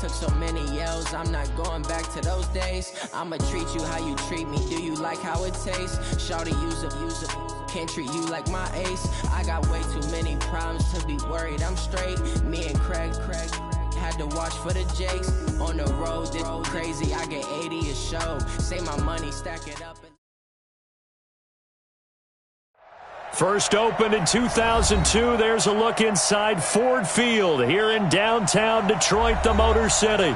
took so many yells, I'm not going back to those days. I'ma treat you how you treat me, do you like how it tastes? Shawty, use up, can't treat you like my ace. I got way too many problems to be worried, I'm straight. Me and Craig had to watch for the Jakes. On the road, this crazy, I get 80 a show. Save my money, stack it up. First opened in 2002, there's a look inside Ford Field here in downtown Detroit, the Motor City.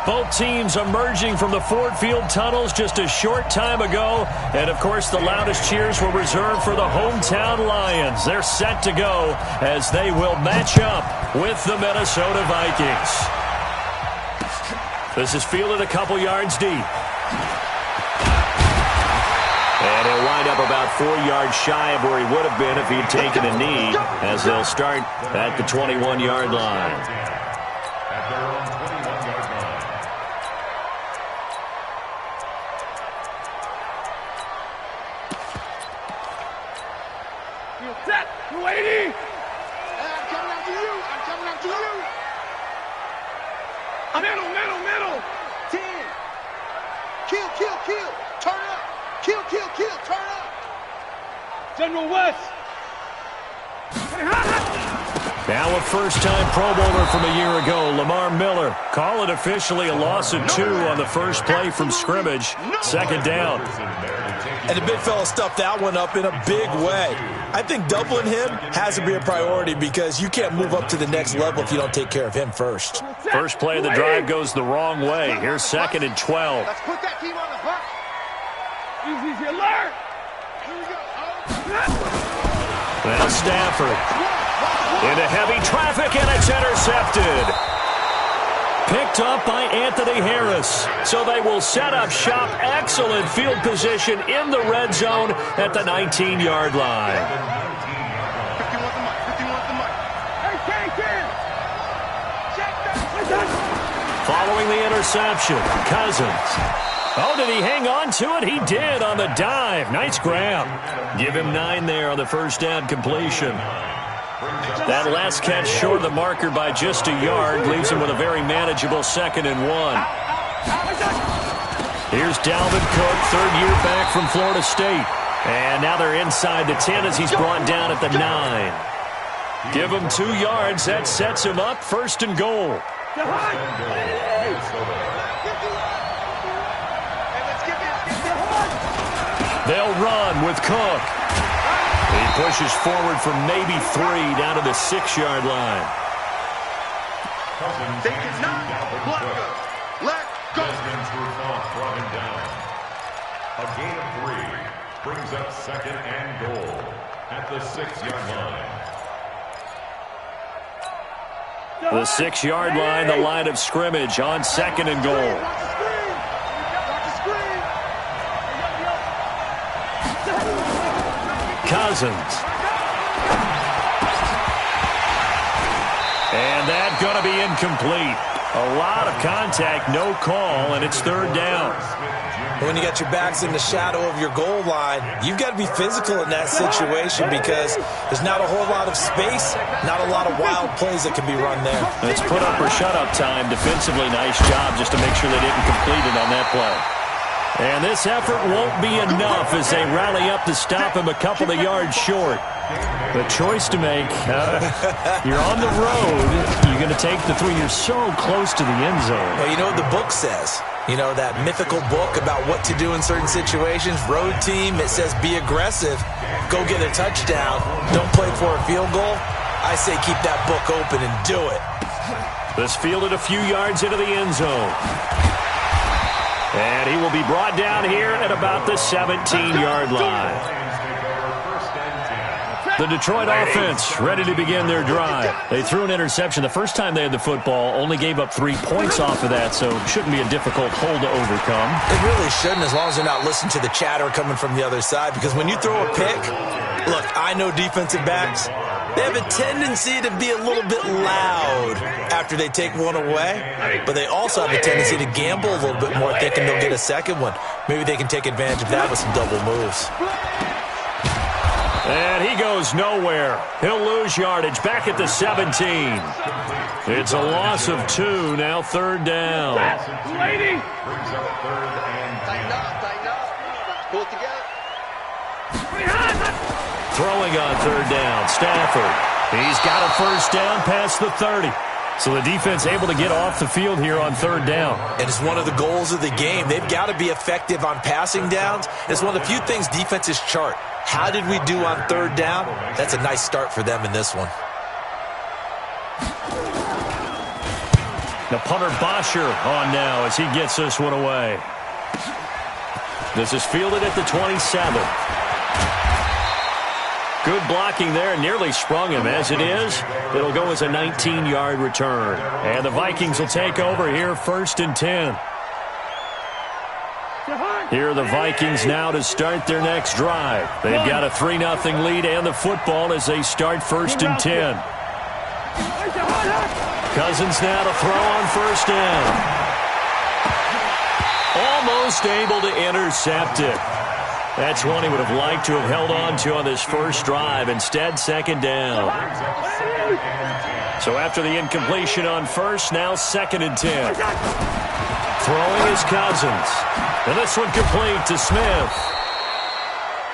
Both teams emerging from the Ford Field tunnels just a short time ago. And, of course, the loudest cheers were reserved for the hometown Lions. They're set to go as they will match up with the Minnesota Vikings. This is fielded a couple yards deep. And he'll wind up about 4 yards shy of where he would have been if he'd taken a knee, as they'll start at the 21-yard line. Set, 280. I'm coming after you. I'm coming after you. Middle. 10. Kill. Turn up. Kill. Turn up. General West. Now a first-time Pro Bowler from a year ago, Lamar Miller. Call it officially a loss of 2 on the first play from scrimmage. Second down. And the big fella stuffed that one up in a big way. I think doubling him has to be a priority because you can't move up to the next level if you don't take care of him first. First play of the drive goes the wrong way. Here's 2nd and 12. Let's put that team on the bus. Easy alert. Here we go. Now Stafford into heavy traffic, and it's intercepted. Picked up by Anthony Harris. So they will set up shop. Excellent field position in the red zone at the 19-yard line. 51 the mic. Hey, Following the interception, Cousins. Oh, did he hang on to it? He did on the dive. Nice grab. Give him 9 there on the first down completion. That last catch short of the marker by just a yard leaves him with a very manageable 2nd and 1. Here's Dalvin Cook, third year back from Florida State. And now they're inside the 10 as he's brought down at the 9. Give him 2 yards. That sets him up 1st and goal. They'll run with Cook. He pushes forward from maybe 3 down to the 6-yard line. They cannot block us. Let go. Brought him down. A gain of 3 brings up 2nd and goal at the 6-yard line. The 6-yard line, the line of scrimmage on 2nd and goal. Cousins. And that's going to be incomplete. A lot of contact, no call, and it's 3rd down. When you got your backs in the shadow of your goal line, you've got to be physical in that situation because there's not a whole lot of space, not a lot of wild plays that can be run there. It's put up or shut up time. Defensively, nice job just to make sure they didn't complete it on that play. And this effort won't be enough as they rally up to stop him a couple of yards short. The choice to make. You're on the road. You're going to take the 3. You're so close to the end zone. Well, you know what the book says. You know, that mythical book about what to do in certain situations. Road team, it says be aggressive. Go get a touchdown. Don't play for a field goal. I say keep that book open and do it. This fielded a few yards into the end zone. And he will be brought down here at about the 17-yard line. The Detroit offense ready to begin their drive. They threw an interception the first time they had the football, only gave up 3 points off of that, so it shouldn't be a difficult hole to overcome. It really shouldn't, as long as they're not listening to the chatter coming from the other side, because when you throw a pick, look, I know defensive backs, they have a tendency to be a little bit loud after they take one away, but they also have a tendency to gamble a little bit more, thinking they'll get a second one. Maybe they can take advantage of that with some double moves. And he goes nowhere. He'll lose yardage back at the 17. It's a loss of 2, now third down. Lady! Brings up third and 10. Tighten up. Pull it together. Throwing on third down, Stafford. He's got a first down past the 30. So the defense able to get off the field here on third down. And it's one of the goals of the game. They've got to be effective on passing downs. It's one of the few things defenses chart. How did we do on third down? That's a nice start for them in this one. The punter Bosher on now as he gets this one away. This is fielded at the 27. Good blocking there, nearly sprung him. As it is, it'll go as a 19-yard return. And the Vikings will take over here, first and 10. Here are the Vikings now to start their next drive. They've got a 3-0 lead and the football as they start first and 10. Cousins now to throw on first down. Almost able to intercept it. That's one he would have liked to have held on to on this first drive. Instead, second down. So after the incompletion on first, now second and 10. Throwing is Cousins. And this one complete to Smith.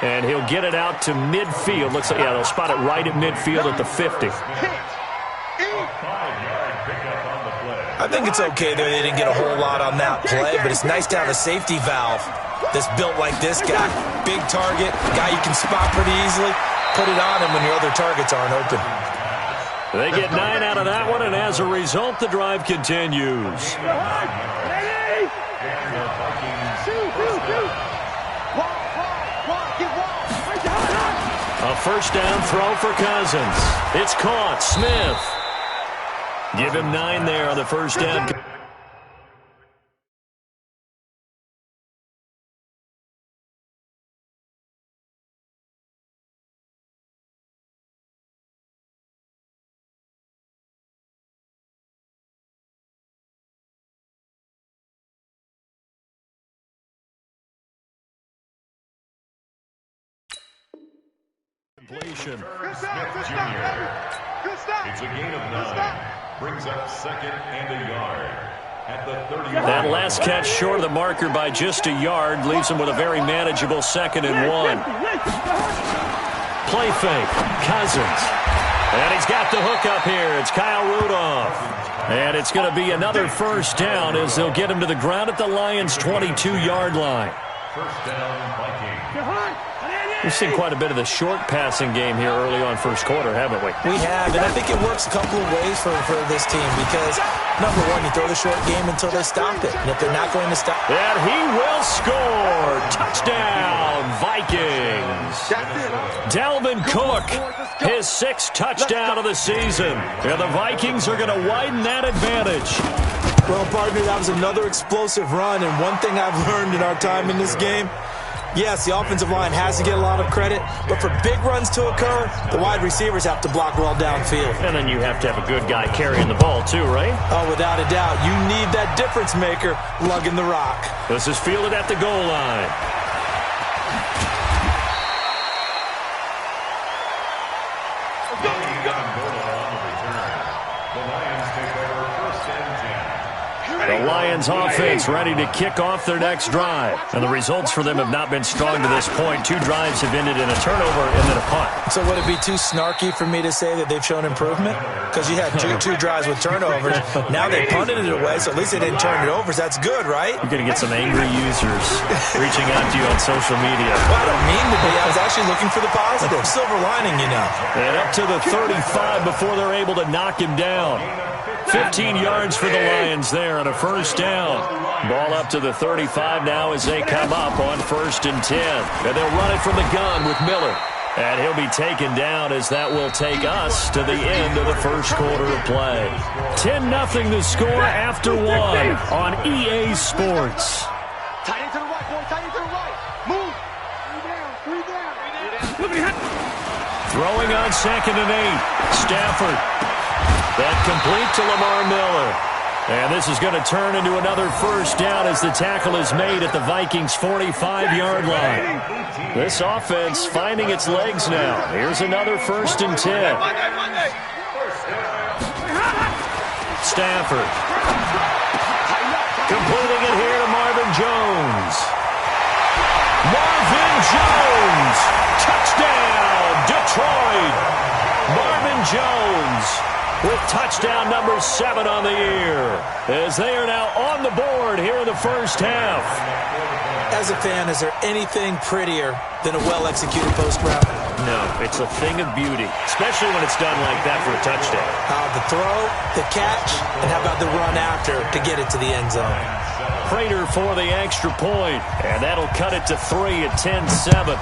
And he'll get it out to midfield. Looks like, yeah, they'll spot it right at midfield at the 50. I think it's okay there. They didn't get a whole lot on that play, but it's nice to have a safety valve that's built like this guy. Big target, guy you can spot pretty easily. Put it on him when your other targets aren't open. They get 9 out of that one, and as a result, the drive continues. A first down throw for Cousins. It's caught. Smith. Give him 9 there on the first down. Completion. Smith Jr. It's a gain of 9. Brings up second and a yard at the 30. That last catch short of the marker by just a yard leaves him with a very manageable second and 1. Play fake. Cousins. And he's got the hook up here. It's Kyle Rudolph. And it's going to be another first down as they'll get him to the ground at the Lions' 22-yard line. First down, Vikings. We've seen quite a bit of the short passing game here early on first quarter, haven't we? We have, and I think it works a couple of ways for this team because, number one, you throw the short game until they stop it. And if they're not going to stop it. And he will score. Touchdown, Vikings. Dalvin Cook, his 6th touchdown of the season. And the Vikings are going to widen that advantage. Well, partner, that was another explosive run, and one thing I've learned in our time in this game, yes, the offensive line has to get a lot of credit, but for big runs to occur, the wide receivers have to block well downfield. And then you have to have a good guy carrying the ball too, right? Oh, without a doubt. You need that difference maker lugging the rock. This is fielded at the goal line. The Lions offense ready to kick off their next drive. And the results for them have not been strong to this point. 2 drives have ended in a turnover and then a punt. So would it be too snarky for me to say that they've shown improvement? Because you had two drives with turnovers. Now they punted it away, so at least they didn't turn it over. So that's good, right? You're going to get some angry users reaching out to you on social media. Well, I don't mean to be. I was actually looking for the positive. Silver lining, you know. And up to the 35 before they're able to knock him down. 15 yards for the Lions there on a first down. Ball up to the 35 now as they come up on first and 10. And they'll run it from the gun with Miller. And he'll be taken down as that will take us to the end of the first quarter of play. 10-0 the score after 1 on EA Sports. Tight end to the right, boy. Tight end to the right. Move. 3 down. Throwing on second and 8. Stafford. That complete to Lamar Miller. And this is going to turn into another first down as the tackle is made at the Vikings' 45-yard line. This offense finding its legs now. Here's another 1st and 10. Stafford. Completing it here to Marvin Jones. Marvin Jones. Touchdown, Detroit. Marvin Jones with touchdown number 7 on the year, as they are now on the board here in the first half. As a fan, is there anything prettier than a well-executed post route? No, it's a thing of beauty, especially when it's done like that for a touchdown. The throw, the catch, and how about the run after to get it to the end zone? Prater for the extra point, and that'll cut it to 3 at 10-7.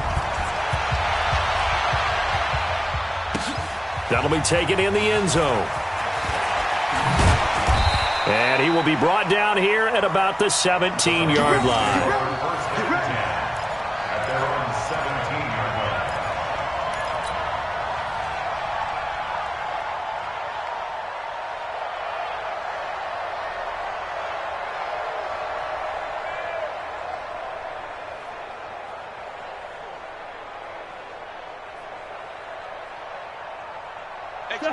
That'll be taken in the end zone. And he will be brought down here at about the 17-yard line.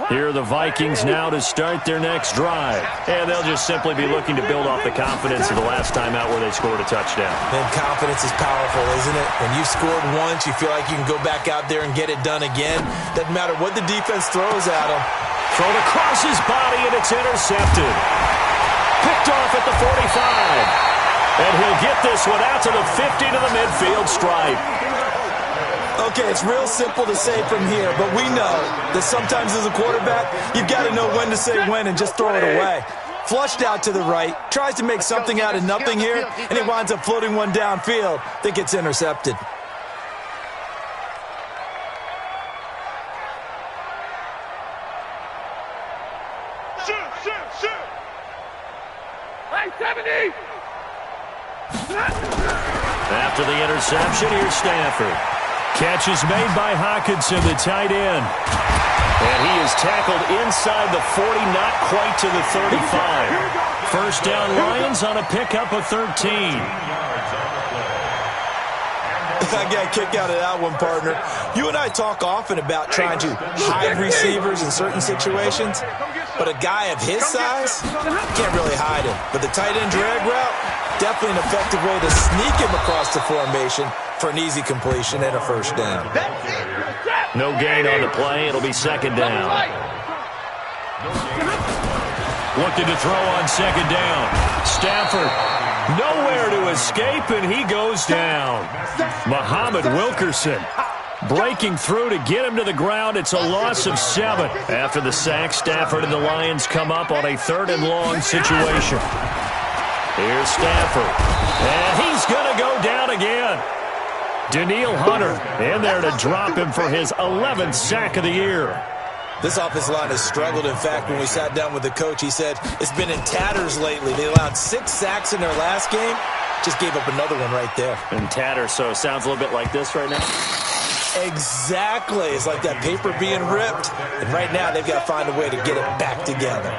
Here are the Vikings now to start their next drive. And they'll just simply be looking to build off the confidence of the last time out where they scored a touchdown. And confidence is powerful, isn't it? When you've scored once, you feel like you can go back out there and get it done again. Doesn't matter what the defense throws at him. Thrown across his body, and it's intercepted. Picked off at the 45. And he'll get this one out to the 50 to the midfield stripe. Okay, it's real simple to say from here, but we know that sometimes as a quarterback, you've got to know when to say when and just throw it away. Flushed out to the right, tries to make something out of nothing here, and he winds up floating one downfield that gets intercepted. Shoot! Hey, 70! After the interception, here's Stafford. Catch is made by Hockenson, the tight end. And he is tackled inside the 40, not quite to the 35. First down, Lions on a pickup of 13. I got a kick out of that one, partner. You and I talk often about trying to hide receivers in certain situations, but a guy of his size can't really hide him. But the tight end drag route, definitely an effective way to sneak him across the formation for an easy completion and a first down. No gain on the play. It'll be second down. Looking to throw on second down. Stafford nowhere to escape, and he goes down. Muhammad Wilkerson breaking through to get him to the ground. It's a loss of 7. After the sack, Stafford and the Lions come up on a 3rd and long situation. Here's Stafford. And he's going to go down again. Danielle Hunter in there to drop him for his 11th sack of the year. This offensive line has struggled. In fact, when we sat down with the coach, he said it's been in tatters lately. They allowed 6 sacks in their last game. Just gave up another one right there. In tatters, so it sounds a little bit like this right now? Exactly. It's like that paper being ripped. And right now, they've got to find a way to get it back together.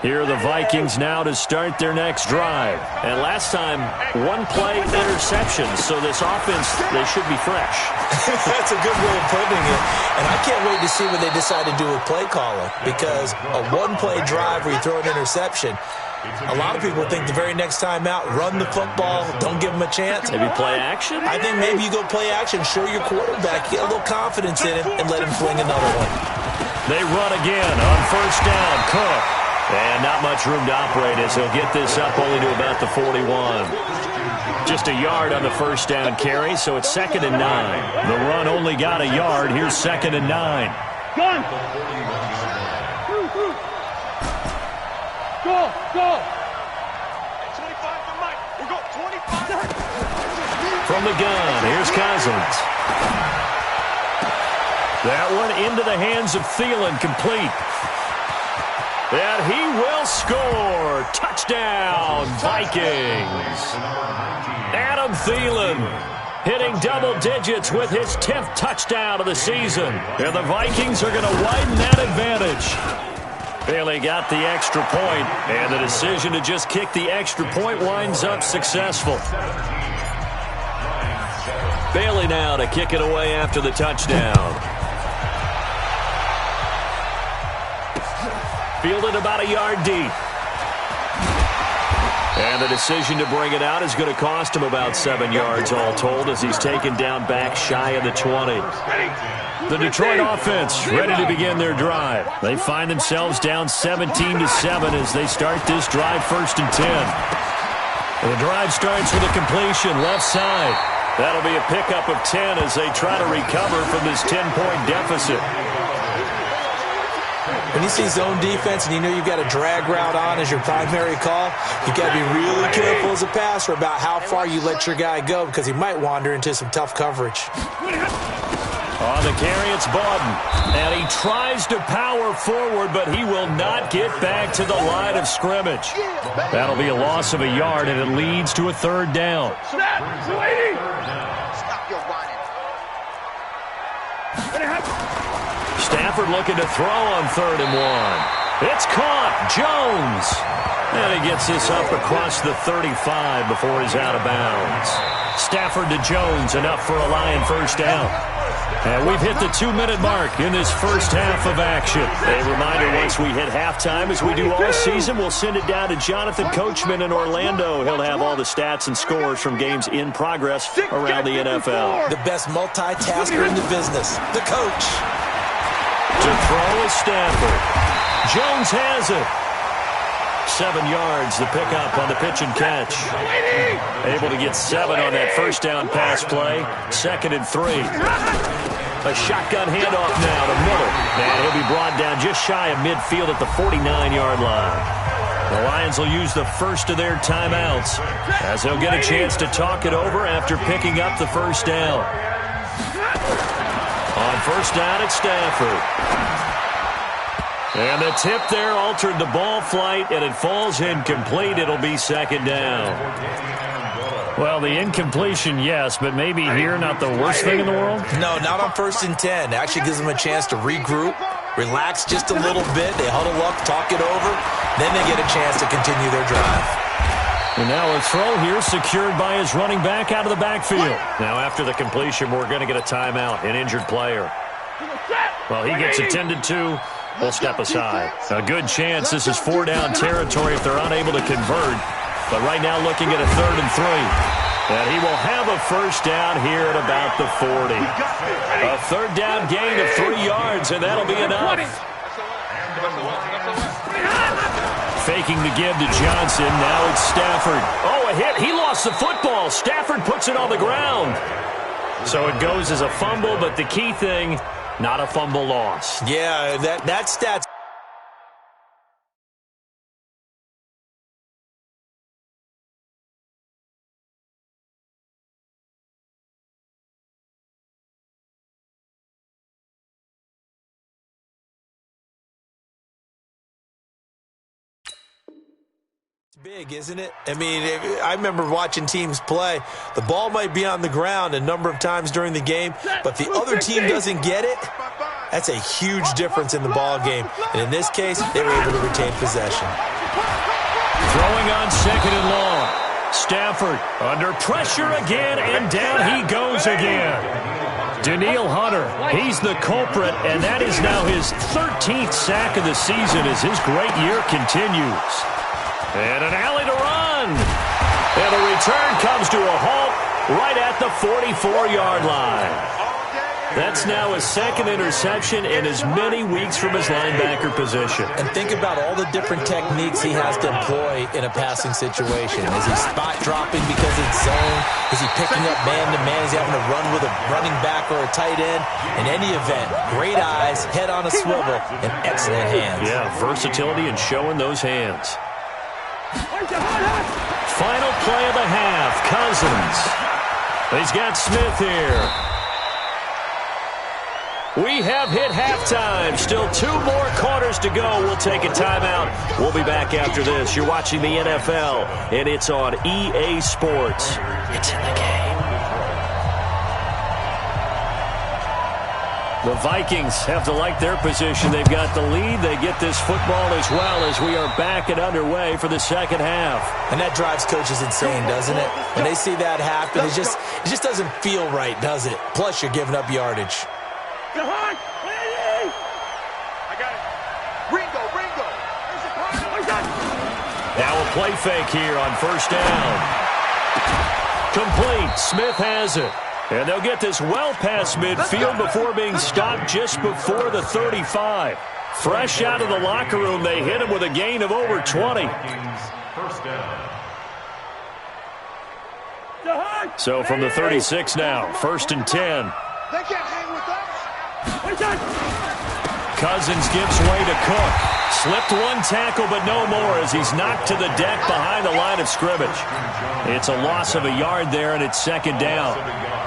Here are the Vikings now to start their next drive. And last time, 1-play interception. So this offense, they should be fresh. That's a good way of putting it. And I can't wait to see what they decide to do with play calling. Because a 1-play drive where you throw an interception, a lot of people think the very next time out, run the football, don't give them a chance. Maybe play action? I think maybe you go play action, show your quarterback, get a little confidence in him, and let him fling another one. They run again on first down. Cook. And not much room to operate as he'll get this up only to about the 41. Just a yard on the first down carry, so it's 2nd and 9. The run only got a yard. Here's 2nd and 9. Gun! Go! 25 to Mike. We go 25. From the gun, here's Cousins. That one into the hands of Thielen, complete. And he will score. Touchdown, Vikings. Adam Thielen hitting double digits with his 10th touchdown of the season. And the Vikings are going to widen that advantage. Bailey got the extra point, and the decision to just kick the extra point winds up successful. Bailey now to kick it away after the touchdown. Fielded about a yard deep. And the decision to bring it out is going to cost him about 7 yards all told as he's taken down back shy of the 20. The Detroit offense ready to begin their drive. They find themselves down 17-7 as they start this drive 1st and 10. The drive starts with a completion left side. That'll be a pickup of 10 as they try to recover from this 10-point deficit. When you see zone defense and you know you've got a drag route on as your primary call, you've got to be really careful as a passer about how far you let your guy go because he might wander into some tough coverage. On the carry, it's Bawden. And he tries to power forward, but he will not get back to the line of scrimmage. That'll be a loss of a yard, and it leads to a 3rd down. Stafford looking to throw on 3rd and 1. It's caught. Jones. And he gets this up across the 35 before he's out of bounds. Stafford to Jones, enough for a Lion 1st down. And we've hit the 2-minute mark in this first half of action. A reminder, once we hit halftime, as we do all season, we'll send it down to Jonathan Coachman in Orlando. He'll have all the stats and scores from games in progress around the NFL. The best multitasker in the business, the coach. To throw is Stafford. Jones has it. 7 yards, the pickup on the pitch and catch. Able to get 7 on that 1st down pass play. 2nd and 3. A shotgun handoff now to Miller. And he'll be brought down just shy of midfield at the 49-yard line. The Lions will use the first of their timeouts as they'll get a chance to talk it over after picking up the 1st down. On 1st down, it's Stafford. And the tip there altered the ball flight, and it falls incomplete. It'll be 2nd down. Well, the incompletion, yes, but maybe here not the worst thing in the world? No, not on 1st and 10. It actually gives them a chance to regroup, relax just a little bit. They huddle up, talk it over. Then they get a chance to continue their drive. And now a throw here secured by his running back out of the backfield. Now after the completion, we're going to get a timeout, an injured player. Well, he gets attended to. We'll step aside. A good chance this is 4-down territory if they're unable to convert. But right now looking at a 3rd and 3. And he will have a 1st down here at about the 40. A 3rd down gain of 3 yards, and that'll be enough. Faking the give to Johnson. Now it's Stafford. Oh, a hit. He lost the football. Stafford puts it on the ground. So it goes as a fumble, but the key thing, not a fumble loss. Yeah, that stat. Big, isn't it? I mean, I remember watching teams play. The ball might be on the ground a number of times during the game, but the other team doesn't get it. That's a huge difference in the ball game. And in this case, they were able to retain possession. Throwing on 2nd and long. Stafford under pressure again, and down he goes again. Danielle Hunter, he's the culprit, and that is now his 13th sack of the season as his great year continues. And an alley to run. And the return comes to a halt right at the 44-yard line. That's now his 2nd interception in as many weeks from his linebacker position. And think about all the different techniques he has to employ in a passing situation. Is he spot dropping because it's zone? Is he picking up man-to-man? Is he having to run with a running back or a tight end? In any event, great eyes, head on a swivel, and excellent hands. Yeah, versatility and showing those hands. Final play of the half, Cousins. He's got Smith here. We have hit halftime. Still 2 more quarters to go. We'll take a timeout. We'll be back after this. You're watching the NFL, and it's on EA Sports. It's in the game. The Vikings have to like their position. They've got the lead. They get this football as well as we are back and underway for the second half. And that drives coaches insane, doesn't it? When they see that happen, it just doesn't feel right, does it? Plus, you're giving up yardage. I got it. Ringo. Now a play fake here on first down. Complete. Smith has it. And they'll get this well past midfield before being stopped just before the 35. Fresh out of the locker room, they hit him with a gain of over 20. First down. So from the 36 now, 1st and 10. They can't hang with us. Cousins gives way to Cook. Slipped one tackle, but no more as he's knocked to the deck behind the line of scrimmage. It's a loss of a yard there, and it's second down.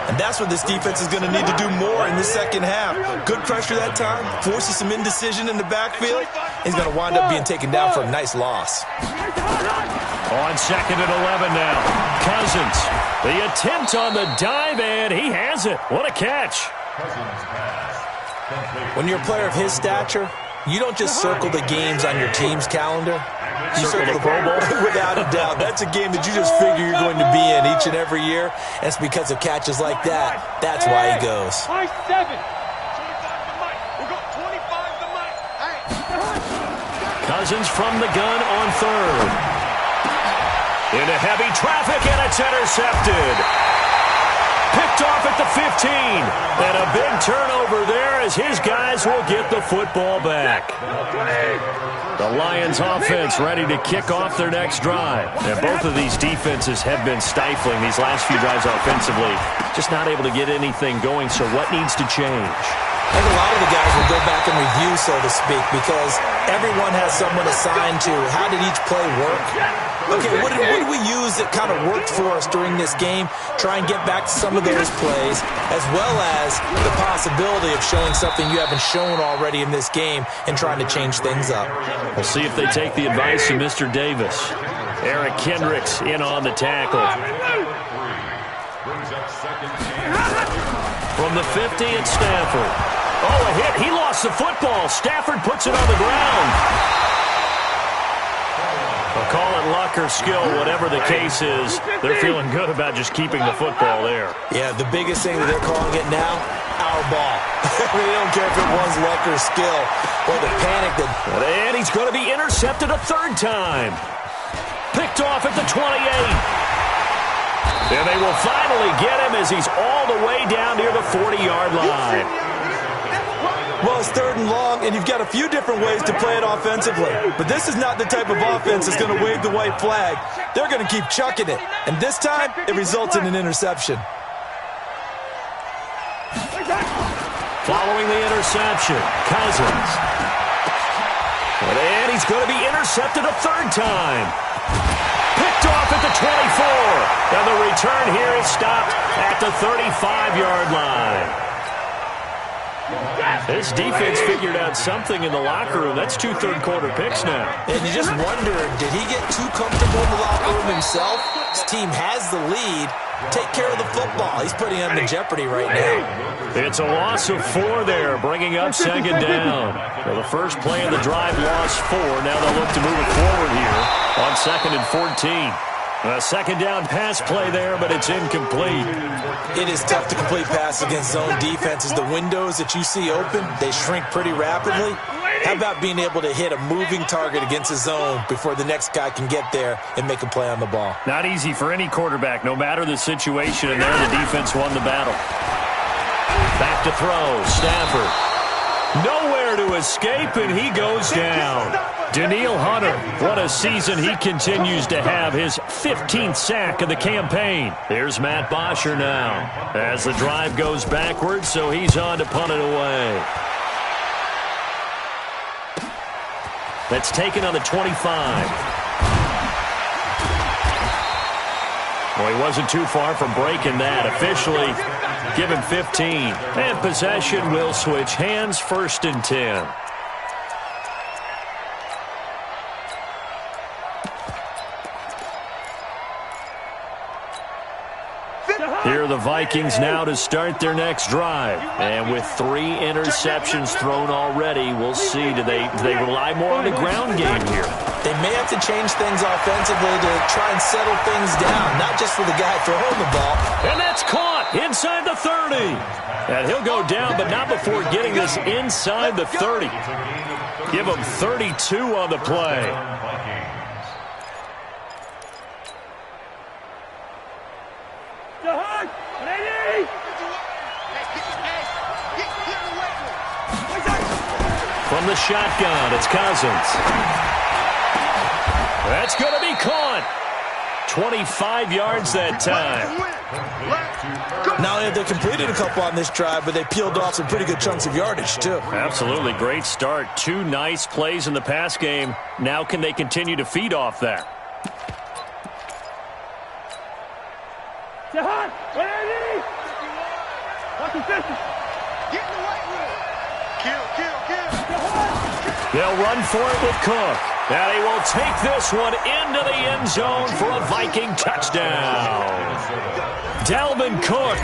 And that's what this defense is going to need to do more in the second half. Good pressure that time, forces some indecision in the backfield. He's going to wind up being taken down for a nice loss. On 2nd and 11 now. Cousins, the attempt on the dive, and he has it. What a catch. When you're a player of his stature, you don't just circle the games on your team's calendar. You circle the Pro Bowl. Without a doubt. That's a game that you just figure you're going to be in each and every year. And it's because of catches like that. That's why he goes. High 7. 25 to Mike. We're going 25 to Mike. Hey. Cousins from the gun on 3rd. Into heavy traffic, and it's intercepted. Picked off at the 15. And a big turnover there as his guys will get the football back. The Lions offense ready to kick off their next drive. And both of these defenses have been stifling these last few drives offensively. Just not able to get anything going, so what needs to change? I think a lot of the guys will go back and review, so to speak, because everyone has someone assigned to how did each play work. Okay, what did we use that kind of worked for us during this game? Try and get back to some of those plays, as well as the possibility of showing something you haven't shown already in this game and trying to change things up. We'll see if they take the advice of Mr. Davis. Eric Kendricks in on the tackle. From the 50, it's Stafford. Oh, a hit. He lost the football. Stafford puts it on the ground. I'll call it luck or skill, whatever the case is. They're feeling good about just keeping the football there. Yeah, the biggest thing that they're calling it now, our ball. They don't care if it was luck or skill or the panic that... And he's going to be intercepted a 3rd time. Picked off at the 28. And they will finally get him as he's all the way down near the 40-yard line. Well, it's 3rd and long, and you've got a few different ways to play it offensively. But this is not the type of offense that's going to wave the white flag. They're going to keep chucking it. And this time, it results in an interception. Following the interception, Cousins. And he's going to be intercepted a 3rd time. Picked off at the 24. And the return here is stopped at the 35-yard line. This defense figured out something in the locker room. That's 2 third-quarter picks now. And you just wonder, did he get too comfortable in the locker room himself? His team has the lead. Take care of the football. He's putting them in jeopardy right now. It's a loss of 4 there, bringing up 2nd down. So the first play of the drive lost 4. Now they'll look to move it forward here on 2nd and 14. A 2nd down pass play there, but it's incomplete. It is tough to complete passes against zone defenses. The windows that you see open, they shrink pretty rapidly. How about being able to hit a moving target against a zone before the next guy can get there and make a play on the ball? Not easy for any quarterback, no matter the situation, and there the defense won the battle. Back to throw, Stafford. Nowhere to escape, and he goes down. Danielle Hunter, what a season he continues to have, his 15th sack of the campaign. Here's Matt Bosher now as the drive goes backwards, so he's on to punt it away. That's taken on the 25. Well, he wasn't too far from breaking that. Officially, give him 15. And possession will switch hands, 1st and 10. Here are the Vikings now to start their next drive. And with 3 interceptions thrown already, we'll see. Do they rely more on the ground game here? They may have to change things offensively to try and settle things down, not just for the guy throwing the ball. And that's caught inside the 30. And he'll go down, but not before getting this inside the 30. Give him 32 on the play. From the shotgun, it's Cousins. That's going to be caught. 25 yards that time. Not only have they completed a couple on this drive, but they peeled off some pretty good chunks of yardage, too. Absolutely. Great start. 2 nice plays in the pass game. Now can they continue to feed off that? They'll run for it with Cook. Now he will take this one into the end zone for a Viking touchdown. Dalvin Cook,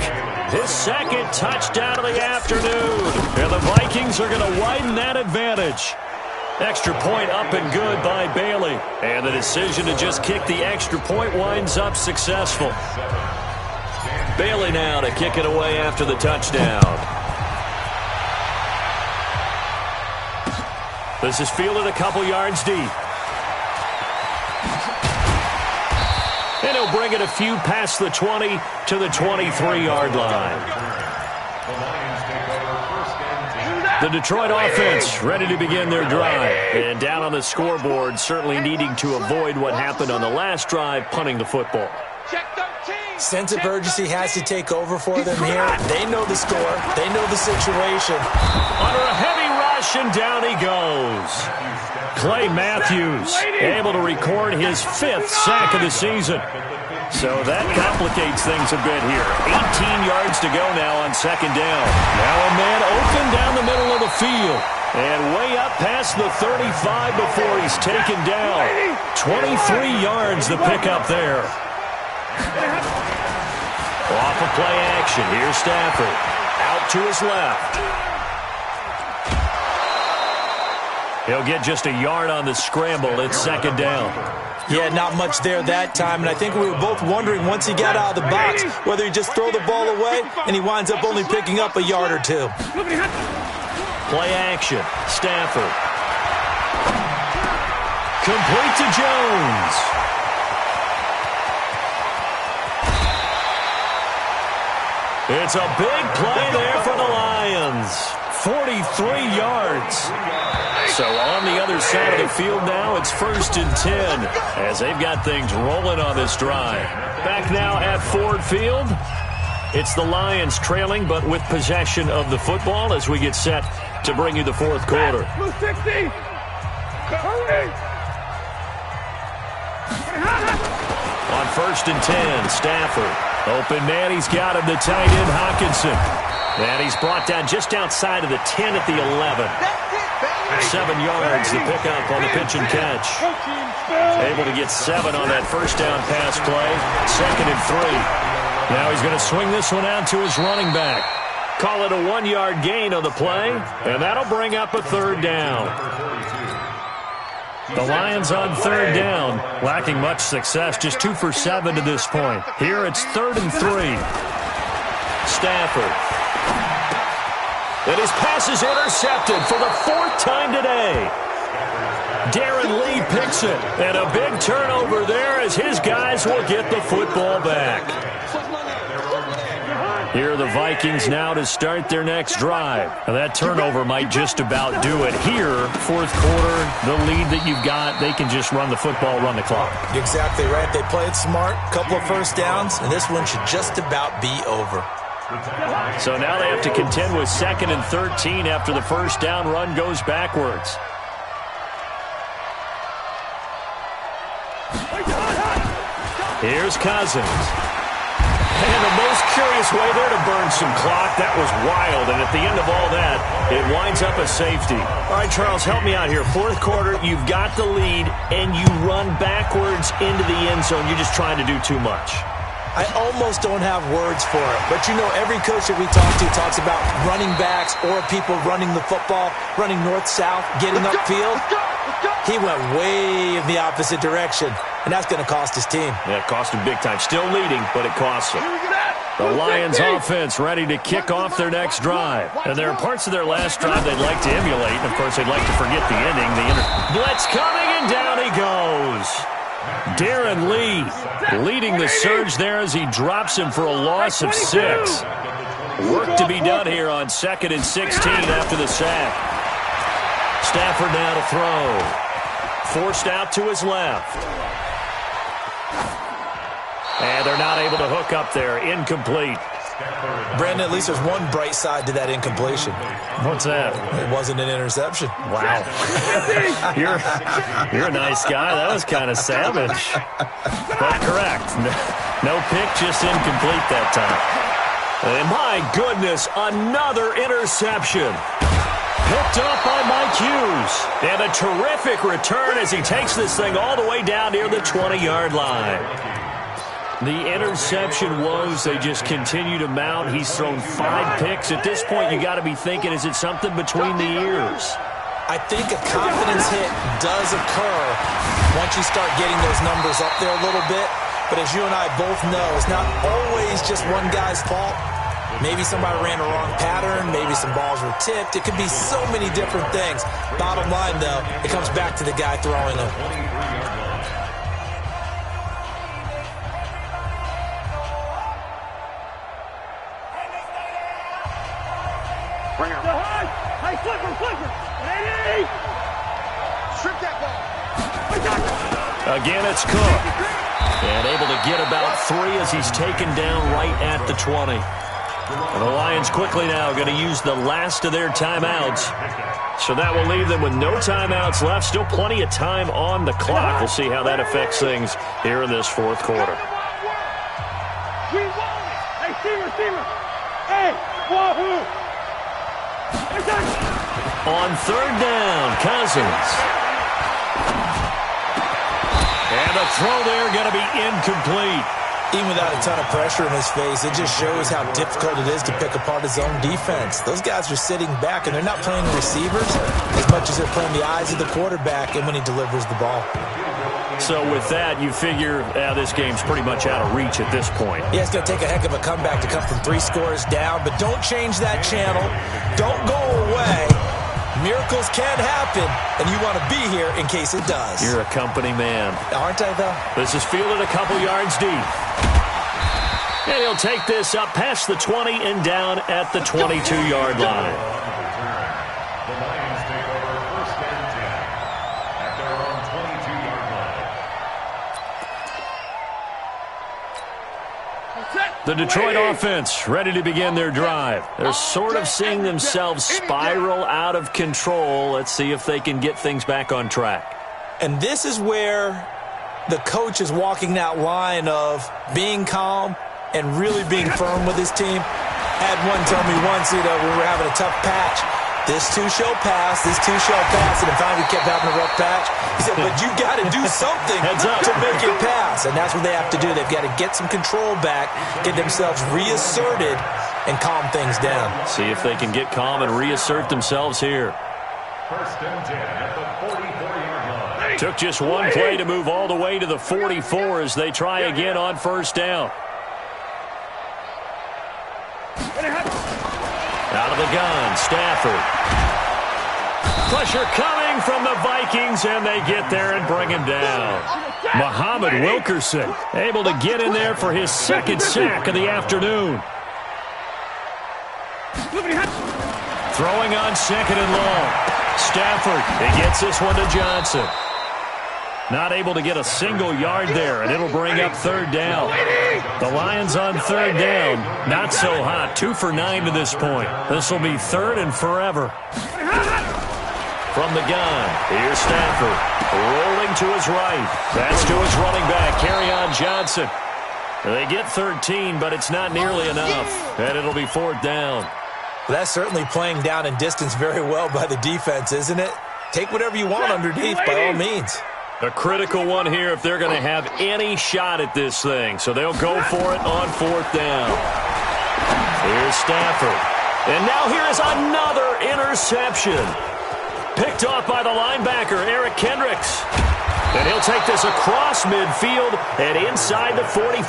his 2nd touchdown of the afternoon. And the Vikings are going to widen that advantage. Extra point up and good by Bailey. And the decision to just kick the extra point winds up successful. Bailey now to kick it away after the touchdown. This is fielded a couple yards deep. And he'll bring it a few past the 20 to the 23-yard line. The Detroit offense ready to begin their drive. And down on the scoreboard, certainly needing to avoid what happened on the last drive, punting the football. Sense of urgency has to take over for them here. They know the score. They know the situation. Under a heavy rush, and down he goes. Clay Matthews able to record his 5th sack of the season. So that complicates things a bit here. 18 yards to go now on 2nd down. Now a man open down the middle of the field. And way up past the 35 before he's taken down. 23 yards the pickup there. Off of play action. Here's Stafford. Out to his left. He'll get just a yard on the scramble. It's 2nd down. Yeah, not much there that time. And I think we were both wondering once he got out of the box whether he'd just throw the ball away, and he winds up only picking up a yard or 2. Play action. Stafford. Complete to Jones. It's a big play there for the Lions. 43 yards. So on the other side of the field now, it's 1st and 10 as they've got things rolling on this drive. Back now at Ford Field. It's the Lions trailing, but with possession of the football as we get set to bring you the 4th quarter. On 1st and 10, Stafford. Open man, he's got him, the tight end, Hockenson. And he's brought down just outside of the 10 at the 11. 7 yards, the pickup on the pitch and catch. Able to get 7 on that 1st down pass play. 2nd and 3. Now he's going to swing this one out to his running back. Call it a 1-yard gain on the play, and that'll bring up a 3rd down. The Lions on 3rd down, lacking much success, just 2 for 7 to this point. Here it's 3rd and 3. Stafford. And his pass is intercepted for the 4th time today. Darren Lee picks it, and a big turnover there as his guys will get the football back. Here are the Vikings now to start their next drive. Now that turnover might just about do it. Here, 4th quarter, the lead that you've got, they can just run the football, run the clock. Exactly right. They played smart, couple of 1st downs, and this one should just about be over. So now they have to contend with 2nd and 13 after the 1st down run goes backwards. Here's Cousins. And the most curious way there to burn some clock. That was wild. And at the end of all that, it winds up a safety. All right, Charles, help me out here. 4th quarter, you've got the lead, and you run backwards into the end zone. You're just trying to do too much. I almost don't have words for it. But, you know, every coach that we talk to talks about running backs or people running the football, running north-south, getting upfield. He went way in the opposite direction, and that's going to cost his team. Yeah, it cost him big time. Still leading, but it cost him. The Lions offense ready to kick off their next drive. And there are parts of their last drive they'd like to emulate. And, of course, they'd like to forget the ending. Blitz coming, and down he goes. Darren Lee leading the surge there as he drops him for a loss of 6. Work to be done here on 2nd and 16 after the sack. Stafford now to throw. Forced out to his left. And they're not able to hook up there. Incomplete. Brandon, at least there's one bright side to that incompletion. What's that? It wasn't an interception. Wow. You're a nice guy. That was kind of savage. But correct. No pick, just incomplete that time. And my goodness, another interception. Picked up by Mike Hughes. And a terrific return as he takes this thing all the way down near the 20-yard line. The interception woes, they just continue to mount. He's thrown 5 picks. At this point, you got to be thinking, is it something between the ears? I think a confidence hit does occur once you start getting those numbers up there a little bit. But as you and I both know, it's not always just one guy's fault. Maybe somebody ran a wrong pattern. Maybe some balls were tipped. It could be so many different things. Bottom line, though, it comes back to the guy throwing them. Hey, flipper! Ready? Strip that ball. Again, it's Cook. And able to get about 3 as he's taken down right at the 20. And the Lions quickly now going to use the last of their timeouts. So that will leave them with no timeouts left. Still plenty of time on the clock. We'll see how that affects things here in this 4th quarter. We want it. Hey, receiver. Hey, wahoo. On 3rd down, Cousins. And a throw there going to be incomplete. Even without a ton of pressure in his face, it just shows how difficult it is to pick apart his own defense. Those guys are sitting back, and they're not playing receivers as much as they're playing the eyes of the quarterback and when he delivers the ball. So with that, you figure this game's pretty much out of reach at this point. Yeah, it's going to take a heck of a comeback to come from 3 scores down, but don't change that channel. Don't go away. Miracles can happen, and you want to be here in case it does. You're a company man. Aren't I, though? This is fielded a couple yards deep. And he'll take this up past the 20 and down at the 22-yard line. The Lions take over 1st and 10 at their own 22-yard line. The Detroit offense ready to begin their drive. They're sort of seeing themselves spiral out of control. Let's see if they can get things back on track. And this is where the coach is walking that line of being calm and really being firm with his team. Had one tell me once, we were having a tough patch. This too shall pass, this too shall pass, and finally we kept having a rough patch. He said, but you got to do something to make it pass, and that's what they have to do. They've got to get some control back, get themselves reasserted, and calm things down. See if they can get calm and reassert themselves here. 1st and 10 at the 44-yard line. Took just one play to move all the way to the 44 as they try again on 1st down. Out of the gun, Stafford. Pressure coming from the Vikings, and they get there and bring him down. Muhammad Wilkerson able to get in there for his 2nd sack of the afternoon. Throwing on 2nd and long. Stafford, he gets this one to Johnson. Not able to get a single yard there, and it'll bring up 3rd down. The Lions on 3rd down. Not so hot. 2 for 9 to this point. This will be 3rd and forever. From the gun, here's Stafford. Rolling to his right. That's to his running back, Kerryon Johnson. They get 13, but it's not nearly enough. And it'll be 4th down. Well, that's certainly playing down in distance very well by the defense, isn't it? Take whatever you want underneath, by all means. A critical one here if they're going to have any shot at this thing. So they'll go for it on 4th down. Here's Stafford. And now here is another interception. Picked off by the linebacker, Eric Kendricks. And he'll take this across midfield and inside the 45.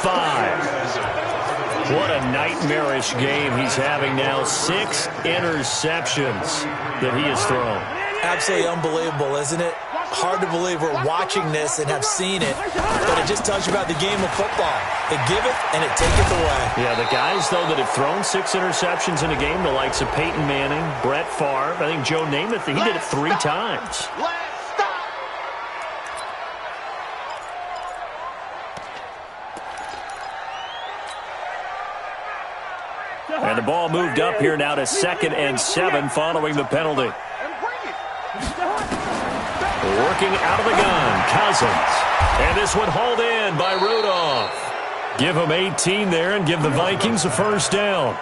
What a nightmarish game he's having now. 6 interceptions that he has thrown. Absolutely unbelievable, isn't it? Hard to believe we're watching this and have seen it, but it just tells you about the game of football. It giveth and it taketh away. Yeah, the guys, though, that have thrown 6 interceptions in a game, the likes of Peyton Manning, Brett Favre, I think Joe Namath, he did it 3 times. And the ball moved up here now to 2nd and 7 following the penalty. Working out of the gun, Cousins. And this one hauled in by Rudolph. Give him 18 there and give the Vikings a 1st down.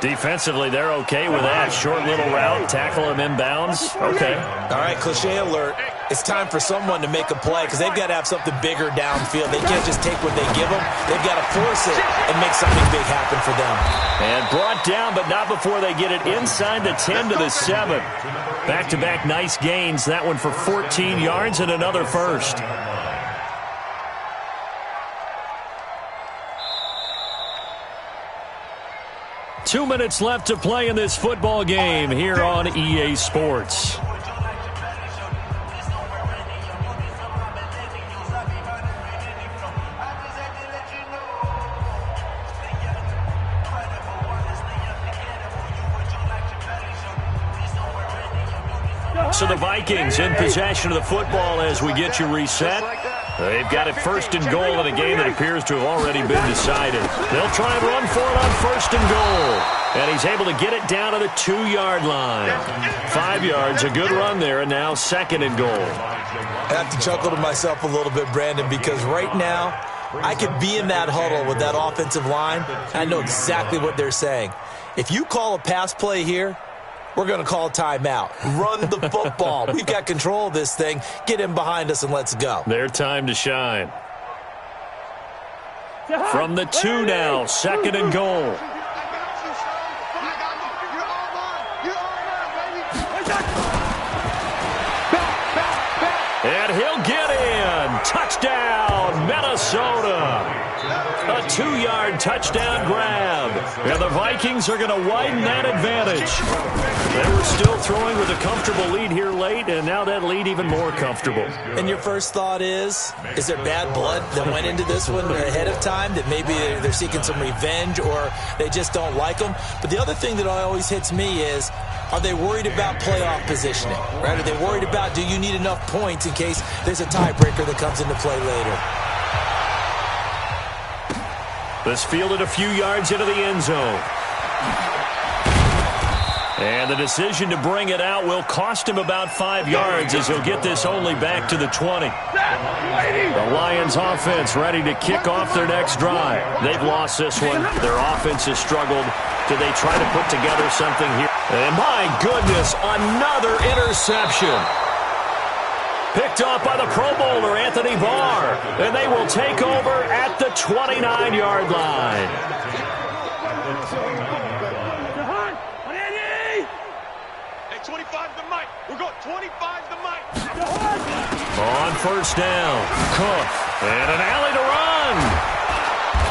Defensively, they're okay with that. Short little route, tackle him inbounds. Okay. All right, cliche alert. It's time for someone to make a play because they've got to have something bigger downfield. They can't just take what they give them. They've got to force it and make something big happen for them. And brought down, but not before they get it inside the 10 to the 7. Back-to-back nice gains. That one for 14 yards and another 1st. Two minutes left to play in this football game here on EA Sports. So the Vikings in possession of the football as we get you reset. They've got it 1st and goal in a game that appears to have already been decided. They'll try and run for it on 1st and goal. And he's able to get it down to the 2-yard line. 5 yards, a good run there, and now 2nd and goal. I have to chuckle to myself a little bit, Brandon, because right now I could be in that huddle with that offensive line. I know exactly what they're saying. If you call a pass play here, we're going to call timeout. Run the football. We've got control of this thing. Get in behind us and let's go. Their time to shine. From the 2 now, 2nd and goal. And he'll get in. Touchdown, Minnesota. A 2-yard touchdown grab. And the Vikings are going to widen that advantage. They were still throwing with a comfortable lead here late, and now that lead even more comfortable. And your first thought is there bad blood that went into this one ahead of time, that maybe they're seeking some revenge or they just don't like them? But the other thing that always hits me is, are they worried about playoff positioning? Right? Are they worried about, do you need enough points in case there's a tiebreaker that comes into play later? This fielded a few yards into the end zone. And the decision to bring it out will cost him about 5 yards as he'll get this only back to the 20. The Lions offense ready to kick off their next drive. They've lost this one. Their offense has struggled. Do they try to put together something here? And my goodness, another interception. Picked off by the Pro Bowler, Anthony Barr. And they will take over at the 29-yard line. Hey, 25 to Mike. We've got 25 to Mike. On 1st down, Cook. And an alley to run.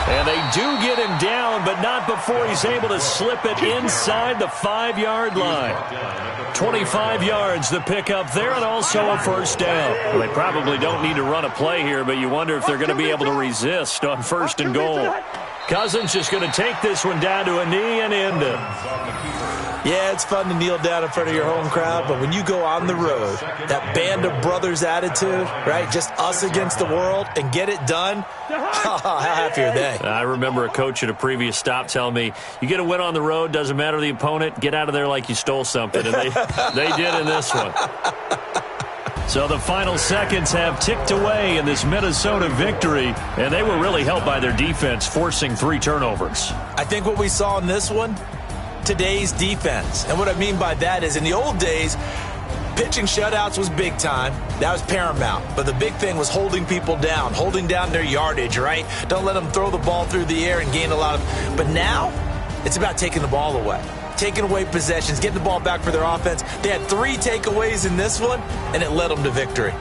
And they do get him down, but not before he's able to slip it inside the 5-yard line. 25 yards the pickup there, and also a 1st down. Well, they probably don't need to run a play here, but you wonder if they're going to be able to resist on 1st and goal. Cousins just going to take this one down to a knee and end it. Yeah, it's fun to kneel down in front of your home crowd, but when you go on the road, that band of brothers attitude, right, just us against the world, and get it done, how happy are they? I remember a coach at a previous stop telling me, you get a win on the road, doesn't matter the opponent, get out of there like you stole something, and they did in this one. So the final seconds have ticked away in this Minnesota victory, and they were really helped by their defense, forcing 3 turnovers. I think what we saw in this one, today's defense. And what I mean by that is, in the old days, Pitching shutouts was big time. That was paramount. But the big thing was holding people down, holding down their yardage, right? Don't let them throw the ball through the air and gain a lot of... But now, it's about taking the ball away. Taking away possessions, getting the ball back for their offense. They had 3 takeaways in this one, and it led them to victory.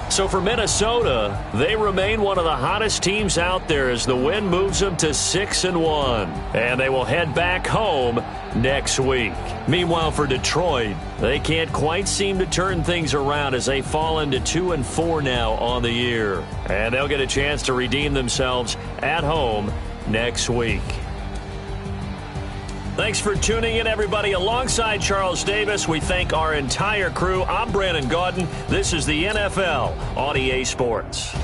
So for Minnesota, they remain one of the hottest teams out there as the win moves them to 6-1. And they will head back home next week. Meanwhile, for Detroit, they can't quite seem to turn things around as they fall into 2-4 now on the year. And they'll get a chance to redeem themselves at home next week. Thanks for tuning in, everybody. Alongside Charles Davis, we thank our entire crew. I'm Brandon Gaudin. This is the NFL on EA Sports.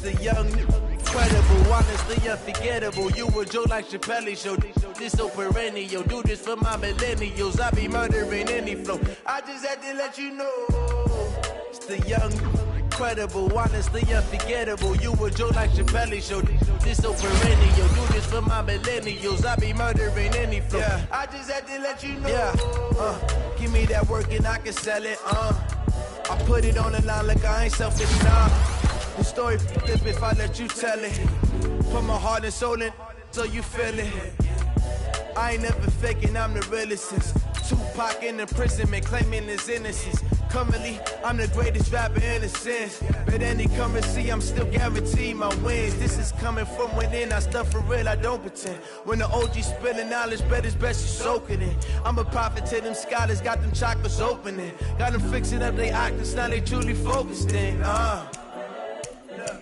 The young, incredible, honestly unforgettable. You were Joe like Chappelle show. This so perennial. Do this for my millennials. I be murdering any flow. I just had to let you know. It's the young, incredible, honestly unforgettable. You were Joe like Chappelle show. This so perennial. Do this for my millennials. I be murdering any flow. Yeah. I just had to let you know. Yeah. Give me that work and I can sell it. I put it on the line like I ain't selfish, nah. The story flip if I let you tell it. Put my heart and soul in so you feel it. I ain't never faking, I'm the realest since Tupac in imprisonment, claiming his innocence. Currently, I'm the greatest rapper in a sense. But any currency, I'm still guaranteed my wins. This is coming from within, I stuff for real, I don't pretend. When the OG spilling knowledge, bet it's best you soak it in. I'm a prophet to them scholars, got them chakras opening. Got them fixing up they octaves, now they truly focused in.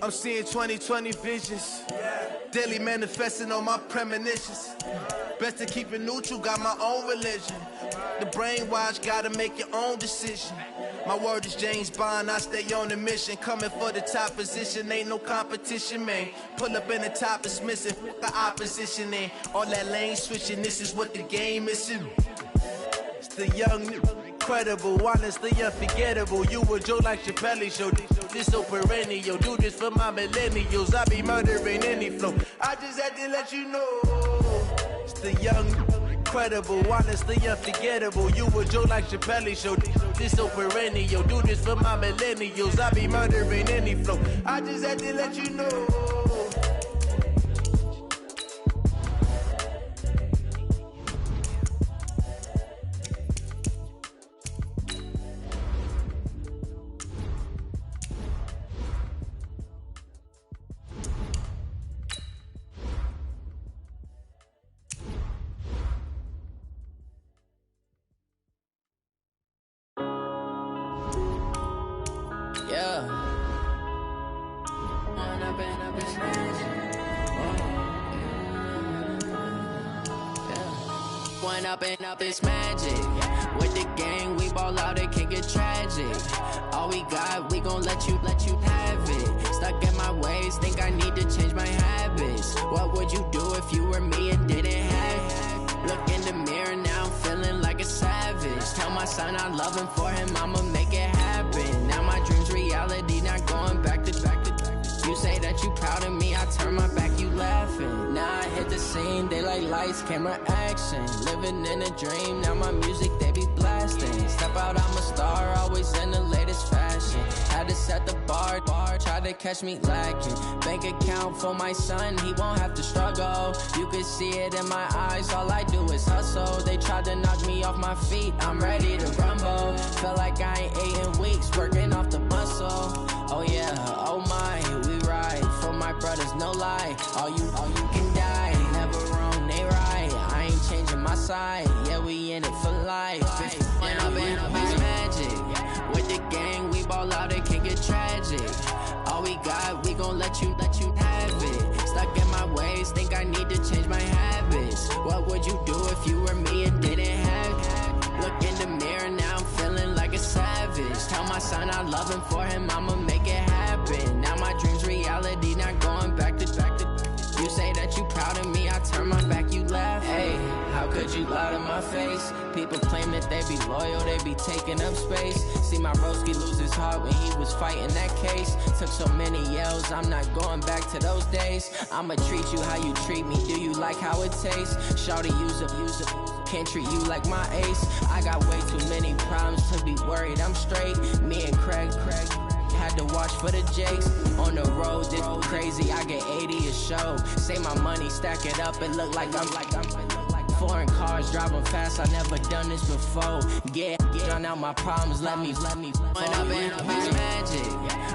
I'm seeing 2020 visions, daily manifesting on my premonitions. Best to keep it neutral, got my own religion. The brainwash, gotta make your own decision. My word is James Bond, I stay on the mission. Coming for the top position, ain't no competition, man. Pull up in the top, it's missing, fuck the opposition, and all that lane switching, this is what the game is. It's the young, incredible, honestly unforgettable. You were Joe like Chappelle show. This so perennial. Do this for my millennials. I be murdering any flow. I just had to let you know. It's the young, incredible, honestly unforgettable. You were Joe like Chappelle show. This so perennial. Do this for my millennials. I be murdering any flow. I just had to let you know. Up it's magic. With the gang, we ball out, it can get tragic. All we got, we gon' let you have it. Stuck in my ways, think I need to change my habits. What would you do if you were me and didn't have it? Look in the mirror, now I'm feeling like a savage. Tell my son I love him, for him I'ma make it happen. Now my dream's reality, not going back to. You say that you proud of me, I turn my back, you laughing. Now I hit the scene, they like lights, camera, action. Living in a dream, now my music, they be blasting. Step out, I'm a star, always in the latest fashion. Had to set the bar, try to catch me lacking. Bank account for my son, he won't have to struggle. You can see it in my eyes, all I do is hustle. They tried to knock me off my feet, I'm ready to rumble. Feel like I ain't ate in weeks, working off the muscle. Oh yeah, oh my, we ride for my brothers, no lie. All you can die, never wrong, they right. I ain't changing my side, yeah, we in it for life. When up it's magic. With the gang, we ball out, it can get tragic. All we got, we gon' let you have it. Stuck in my ways, think I need to change my habits. What would you do if you were me and didn't have it? Look in the mirror, now I'm feeling like a savage. Tell my son I love him, for him I'ma make it happen. Now my dream's reality, not going back to. You say that you proud face. People claim that they be loyal, they be taking up space. See my broski lose his heart when he was fighting that case. Took so many yells, I'm not going back to those days. I'ma treat you how you treat me, do you like how it tastes? Shawty, use up, can't treat you like my ace. I got way too many problems to be worried, I'm straight. Me and Craig had to watch for the Jakes. On the road, this crazy, I get 80 a show. Say my money, stack it up, and look like I'm foreign cars, driving fast, I never done this before. Get out my problems, let me When I've been magic.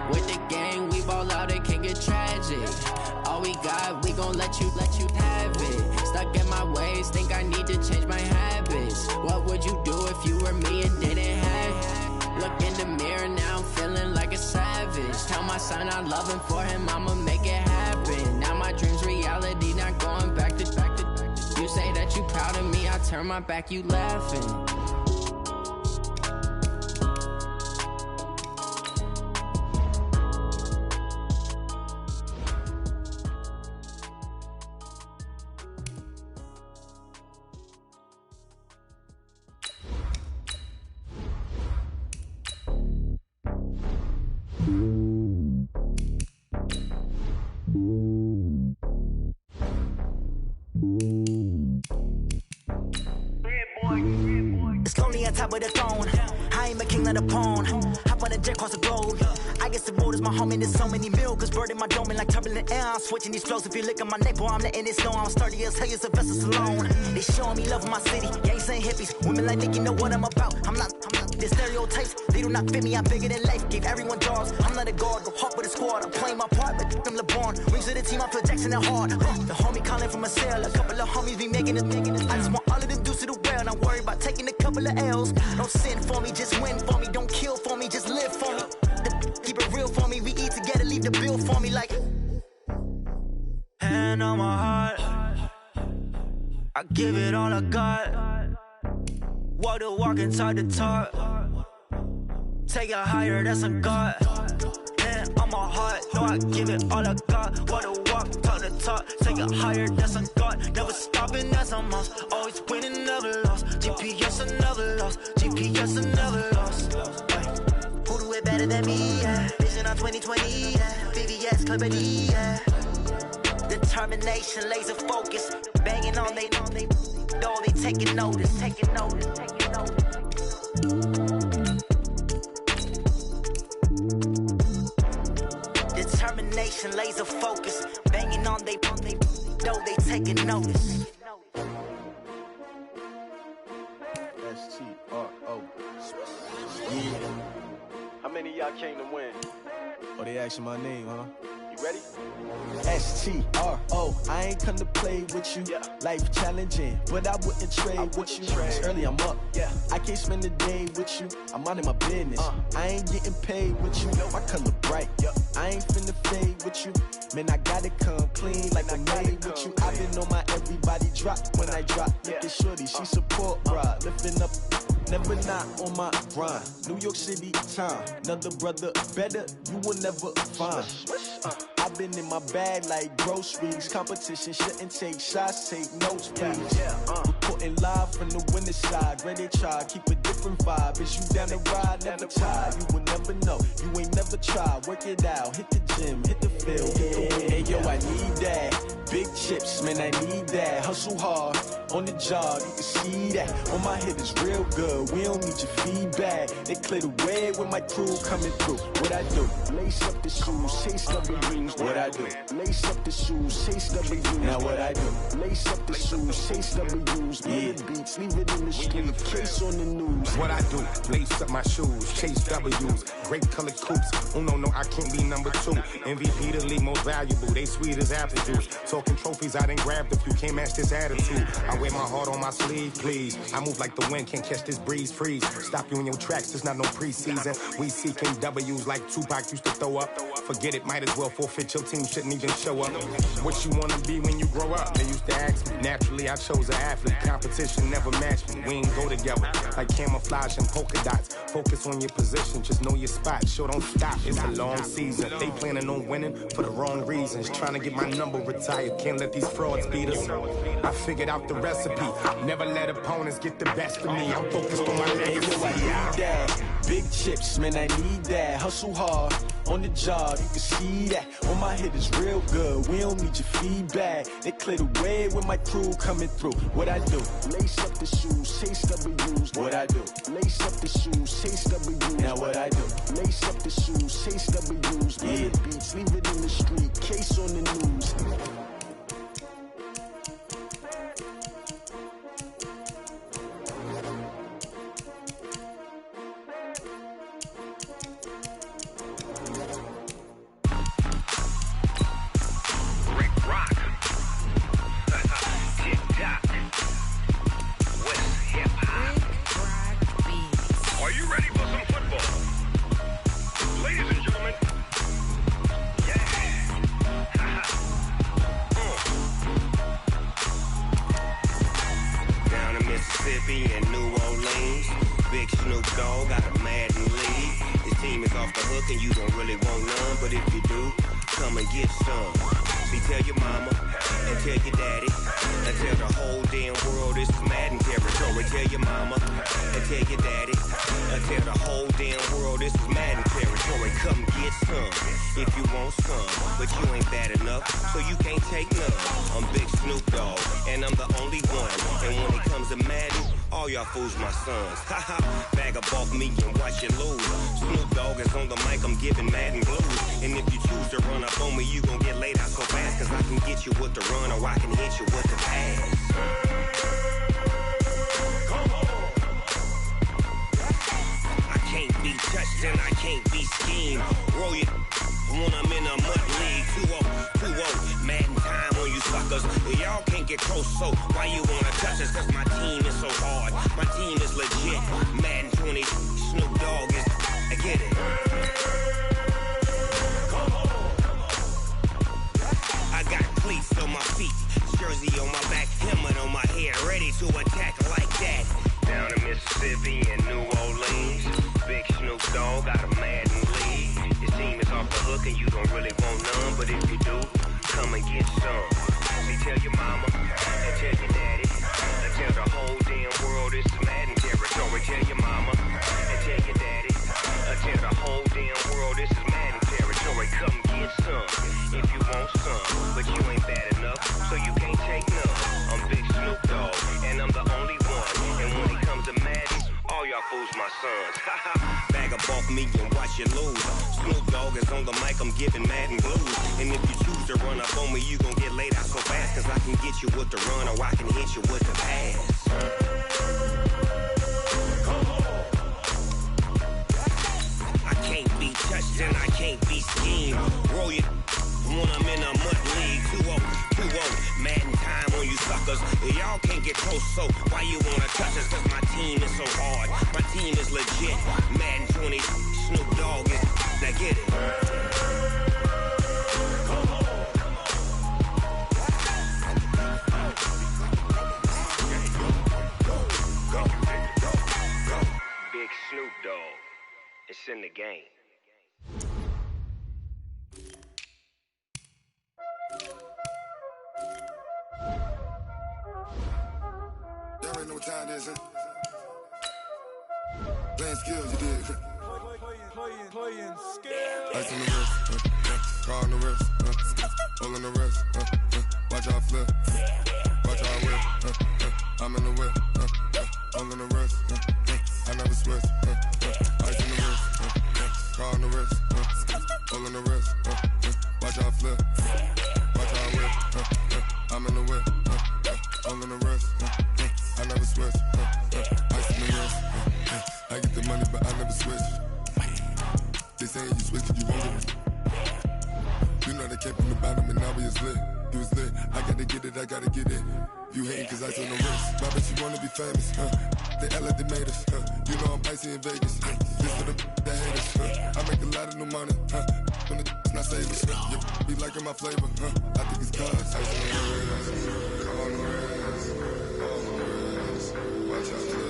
With the gang, we ball out, it can get tragic. All we got, we gon' let you have it. Stuck in my ways, think I need to change my habits. What would you do if you were me and didn't have it? Look in the mirror, now I'm feeling like a savage. Tell my son I love him, for him I'ma make it happen. Now my dream's reality, not going back to. You say that you proud of me, I turn my back, you laughing. It's lonely on top of the throne. I ain't a king of the pawn. Hop on a jet across the globe. I guess the road is my home and there's so many milkers bird in my dome and like turbulent air. I'm switching these flows. If you look at my neck, boy, I'm letting it snow. I'm sturdy as hell, it's a vessel alone. They showing me love in my city. Gangs and hippies, women like Nicki know what I'm about. I'm not the stereotypes. They do not fit me. I'm bigger than life. Gave everyone jobs. I'm not a guard. Go hard with a squad. I'm playing my part, but I'm LeBron. Rings of the team. I feel Jackson and hard. The homie calling from a cell. A couple of homies be making it. I just want all of them dudes to the well. Not worry about taking a couple of L's. Don't sin for me, just win for me. Don't kill for me, just live for me. Keep it real for me. We eat together, leave the bill for me like. Hand on my heart, I give it all I got. Walk the walk and talk the talk. Take it higher, that's a God. Hand on my heart, no, I give it all I got. Walk the walk, talk the talk. Take it higher, that's a God. Never stopping, that's a must. Always winning, never lost. GPS, I never lost. GPS, I never lost. Who do it better than me? Yeah. Vision on 2020, yeah. VVS, Clarity, yeah. Determination, laser focus. Banging on they know they taking notice. Determination, laser focus. Banging on they know they taking notice. S-T-R-O. Yeah. How many of y'all came to win? Oh, they asking my name, huh? You ready? S-T-R-O. I ain't come to play with you. Yeah. Life challenging, but I wouldn't trade with you. It's early, I'm up. Yeah. I can't spend the day with you. I'm out of my business. I ain't getting paid with you. My color bright. I ain't finna fade with you. Man, I gotta come clean like I'm made with you. I've been on my everybody drop when I drop. Look at shorty, she support rod. Lifting up, never not on my grind. New York City time. Another brother better, you will never find. I've been in my bag like groceries. Competition shouldn't take shots, take notes, please. Reporting live from the winter side. Ready to try, keep a different vibe. Is you down the ride, never tired. You will never know, you ain't never tried. Work it out, hit the gym, hit the field. Hey yo, I need that. Big chips, man, I need that. Hustle hard, on the job, you can see that. On my head is real good, we don't need your feedback. They clear the way with my crew coming through. What I do? Lace up the shoes, chase W's. What I do? Lace up the shoes, chase W's. Now what I do? Lace up the shoes, chase W's. Yeah, beats, leave it in the street, case on the news. What I do? Lace up my shoes, chase W's. Grape colored coops. Oh no, I can't be number 2. MVP the league most valuable. They sweet as apple juice. Talking trophies, I didn't grab the few. Can't match this attitude. I wear my heart on my sleeve, please. I move like the wind, can't catch this breeze, freeze. Stop you in your tracks, there's not no preseason. We seeking W's like Tupac used to throw up. Forget it, might as well forfeit. Your team shouldn't even show up. What you wanna be when you grow up? They used to ask me. Naturally, I chose an athlete. Competition never matched me. We ain't go together like camouflage and polka dots. Focus on your position, just know your spot. Sure, don't stop. It's a long season. They planning on winning for the wrong reasons. Trying to get my number retired. Can't let let these frauds beat us. I figured out the recipe. Never let opponents get the best of me. I'm focused on my legacy. I need that. Big chips, man, I need that. Hustle hard on the job, you can see that. On my hit is real good. We don't need your feedback. They clear the way with my crew coming through. What I do? Lace up the shoes, chase W's. What I do? Lace up the shoes, chase W's. Now what I do? Lace up the shoes, chase W's. Yeah, beats, leave it in the street. Case on the news. Fools my sons, haha. Bag up off me and watch you lose. Snoop Dogg is on the mic, I'm giving Madden blues. And if you choose to run up on me, you gon' get laid out so fast. Cause I can get you with the run or I can hit you with the pass. I can't be touched and I can't be schemed. Roll you when I'm in a mud league. 2-0, Madden time on you suckers. Y'all can't get close, so why you wanna touch us? Cause my team is so hard. My team is legit. Madden 20, Snoop Dogg is. I get it. I got cleats on my feet, jersey on my back, helmet on my head, ready to attack like that. Down in Mississippi and New Orleans, big Snoop Dogg got a Madden lead. His team is off the hook and you don't really want none, but if you do, come and get some. See, tell your mama and tell your daddy, and tell the whole damn world it's Madden territory. Tell your mama and tell your daddy, and tell the whole damn world this is Madden territory. Come get some if you want some, but you ain't bad enough, so you can't take none. I'm Big Snoop Dogg, and I'm the only one. And when it comes to Madden, all y'all fools my sons. Bag up off me and watch you lose. Snoop Dogg is on the mic, I'm giving Madden blues. And if you choose to run up on me, you gon' get laid out so fast. Cause I can get you with the run or I can hit you with the pass. I can't be touched and I can't be schemed. Roll you when I'm in a mud league. 2-0, Madden time on you suckers. Y'all can't get close, so why you wanna touch us? Cause my team is so hard. My team is legit. Madden 20, Snoop Dogg is. Now get it. Big Snoop Dogg. It's in the game. Y'all ain't know what time it is, huh? Playing skills, you did. Playing skills. Ice on the wrist, car on the wrist, hole in the wrist, watch out flip, watch out whip, I'm in the whip, hole in the wrist, I never switch, ice on the wrist, car on the wrist, hole in the wrist, watch out flip, watch out whip, I'm in the whip, hole in the wrist, I never switch, ice on the wrist, I get the money but I never switch. They saying you switch it, you won't get it. You know they came from the bottom and now we is lit. You was lit, I gotta get it, I gotta get it. You hating cause ice on the wrist. My bitch, you wanna be famous, They act like they made us, You know I'm icy in Vegas, This for the that hate us, I make a lot of new money, When the not savers, You be liking my flavor, I think it's cause ice on the wrist, on the wrist, on the wrist. Watch out, cuz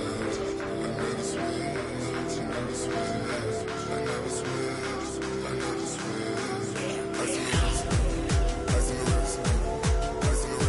I never switch, I never switch, I never switch, I never switch. Ice on the wrist, ice on the wrist, ice on the wrist.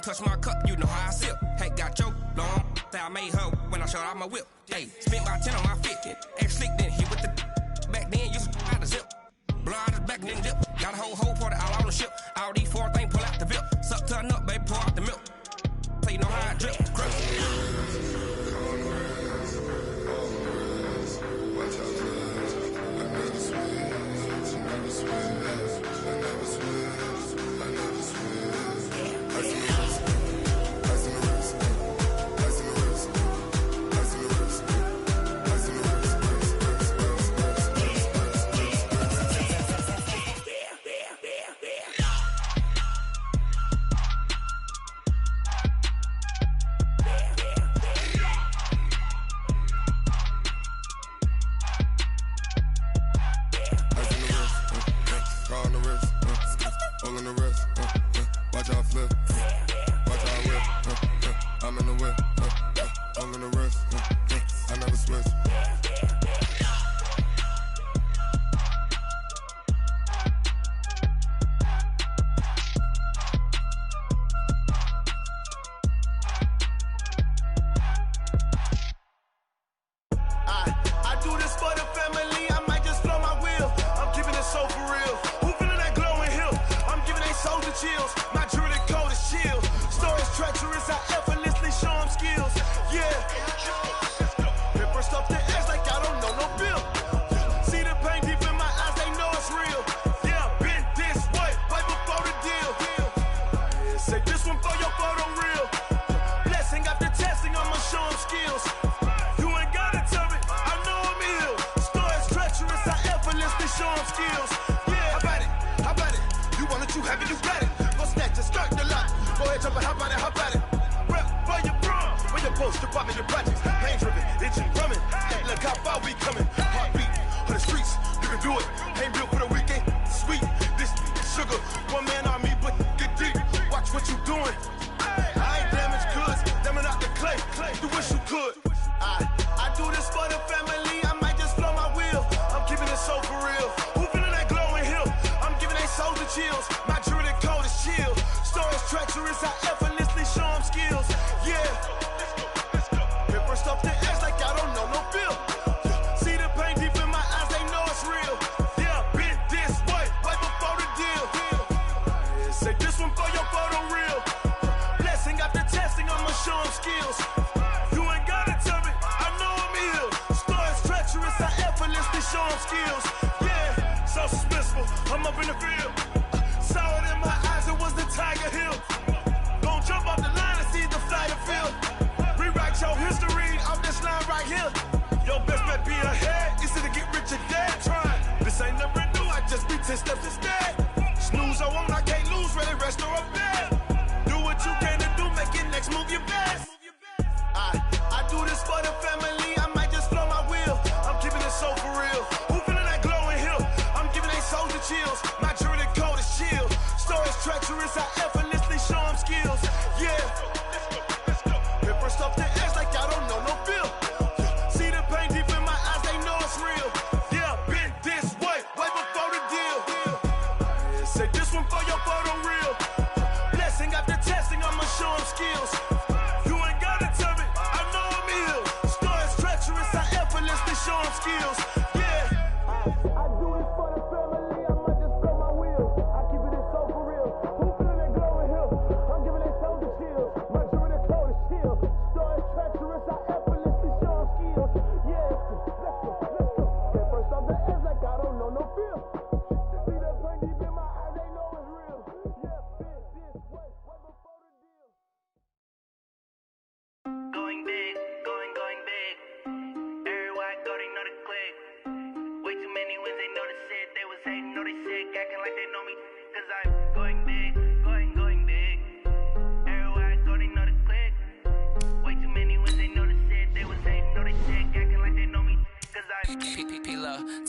touch my cup, you know how I sip. Hey, got your long, that I made her when I showed out my whip. Hey, spent about 10 on my fit. Ex slick, then hit with the back then, used to out the zip. Blow out his back, then dip. Got a whole party all on the ship. All these four things, pull out the VIP. Suck, turn up, baby, pour out the milk. So you know how I drip.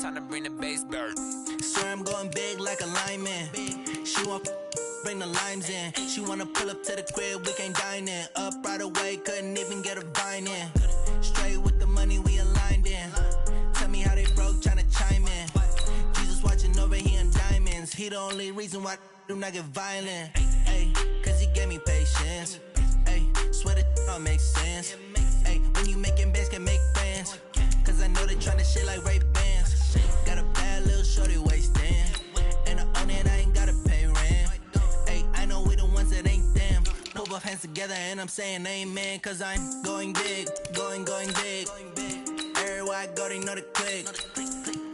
Time to bring the bass bird. Swear I'm going big like a lineman. She want bring the limes in. She wanna pull up to the crib, we can't dine in. Up right away, couldn't even get a vine in. Straight with the money we aligned in. Tell me how they broke, tryna chime in. Jesus watching over here in diamonds. He the only reason why do not get violent. Ay, cause he gave me patience. all makes sense. Hey, when you making bands, can make plans. Cause I know they tryna shit like Ray-Bans. Got a bad little shorty wasting. And I own it, I ain't gotta pay rent. Hey, I know we the ones that ain't them. Put both hands together and I'm saying amen. Cause I'm going big, going big. Everywhere I go, they know the click.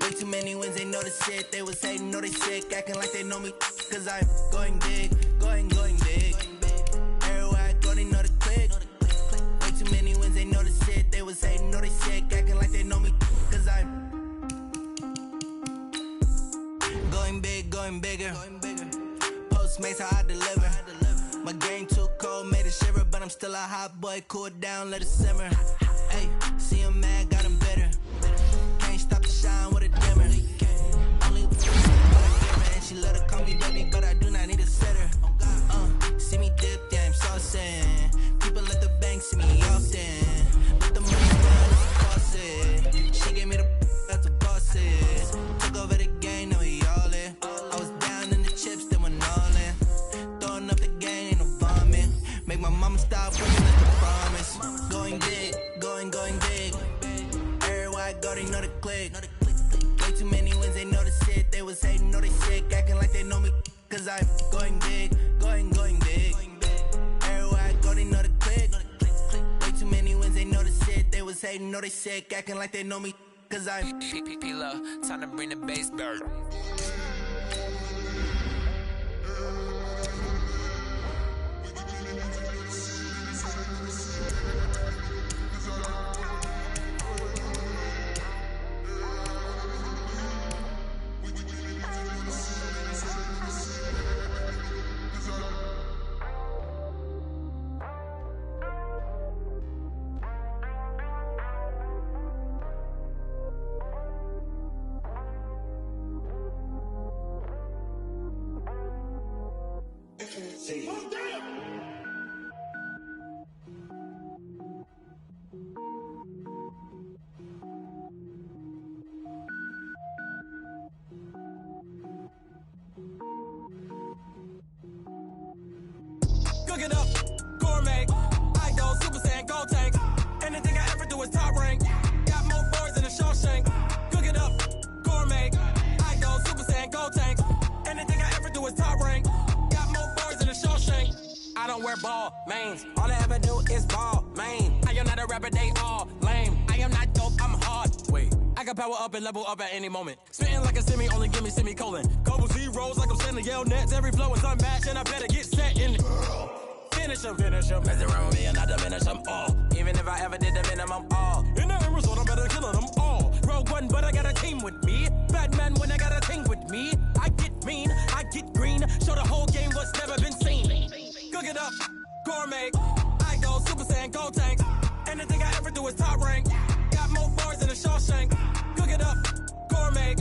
Way too many wins, they know the shit. They was hating, know they sick, acting like they know me. Cause I'm going big, going big. Everywhere I go, they know the click. Way too many wins, they know the shit. They was hating, know they sick, acting like they know me. Cause I'm going bigger. Postmates, how I deliver. My game too cold, made it shiver. But I'm still a hot boy, cool it down, let it simmer. Hey, see him mad, got him bitter. Can't stop the shine with a dimmer. Only but I give her, and she let her call me baby, but I do not need a sitter. See me dip, yeah, I'm saucing. People at the bank see me often. Put the money down, it's a faucet. She gave me the that's the bosses. Took over the game, now we all in. I was down in the chips, then went all in. Throwing up the game, ain't no vomit. Make my mama stop working like a promise. Going big, going big. Everywhere I go, they know the click. Way too many wins, they know the shit. They was hating, know they sick, acting like they know me. Cause I'm going big, going big. Everywhere I go, they know the click. Way too many wins, they know the shit. They was hating, know they sick, acting like they know me. Cause I'm P-P-P-Lo, time to bring the bass bird. Cook it up, gourmet. I go Super Saiyan, Gold Tank. Anything I ever do is top rank. Got more boys than a Shawshank. Cook it up, gourmet. I go Super Saiyan, Gold Tank. Anything I ever do is top rank. Got more boys than a Shawshank. I don't wear ball mains. All I ever do is ball main. I am not a rapper, they all lame. I am not dope, I'm hard. Wait, I can power up and level up at any moment. Spitting like a semi, only give me semicolon. Couple zeros like I'm sending yell nets. Every flow is unmatched and I better get set in. Finish them. Mess around with me and I diminish them all. Even if I ever did the minimum all. In the end result, I'm better killing them all. Rogue One, but I got a team with me. Batman when I got a team with me. I get mean, I get green. Show the whole game what's never been seen. Cook it up, gourmet. I go Super Saiyan, Gold Tank. Anything I ever do is top rank. Got more bars than a Shawshank. Cook it up, gourmet.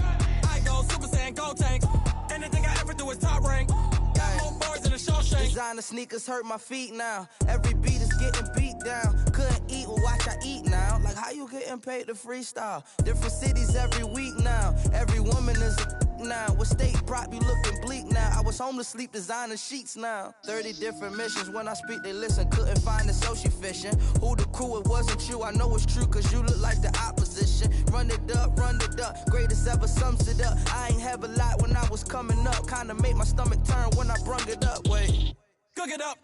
I go Super Saiyan, Gold Tank. Anything I ever do is top rank. Got more bars than a Shawshank. Designer sneakers hurt my feet now. Every beat is getting beat down. Couldn't eat, well watch I eat now. Like how you getting paid to freestyle? Different cities every week now. Every woman is a now. What state prop you looking bleak now? I was home to sleep designing sheets now. 30 different missions. When I speak they listen. Couldn't find it so she fishing. Who the crew? It wasn't you. I know it's true cause you look like the opposition. Run it up. Greatest ever sums it up. I ain't have a lot when I was coming up. Kinda made my stomach turn when I brung it up. Wait. Cook it up,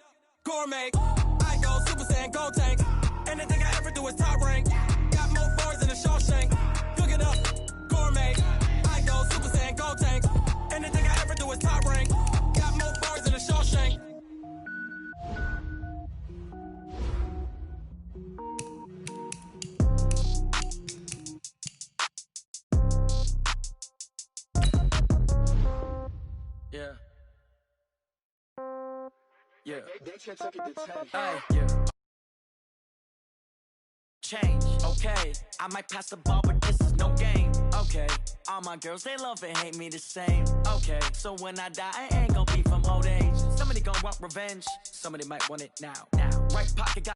gourmet. I go Super Saiyan, Gold Tank. Anything I ever do is top rank. Got more bars than a Shawshank. Cook it up, gourmet. I go Super Saiyan, Gold Tank. Anything I ever do is top rank. Got more bars than a Shawshank. Yeah. Yeah. Change, okay. I might pass the ball, but this is no game. Okay. All my girls, they love and hate me the same. Okay. So when I die, I ain't gonna be from old age. Somebody gonna want revenge. Somebody might want it now. Right pocket got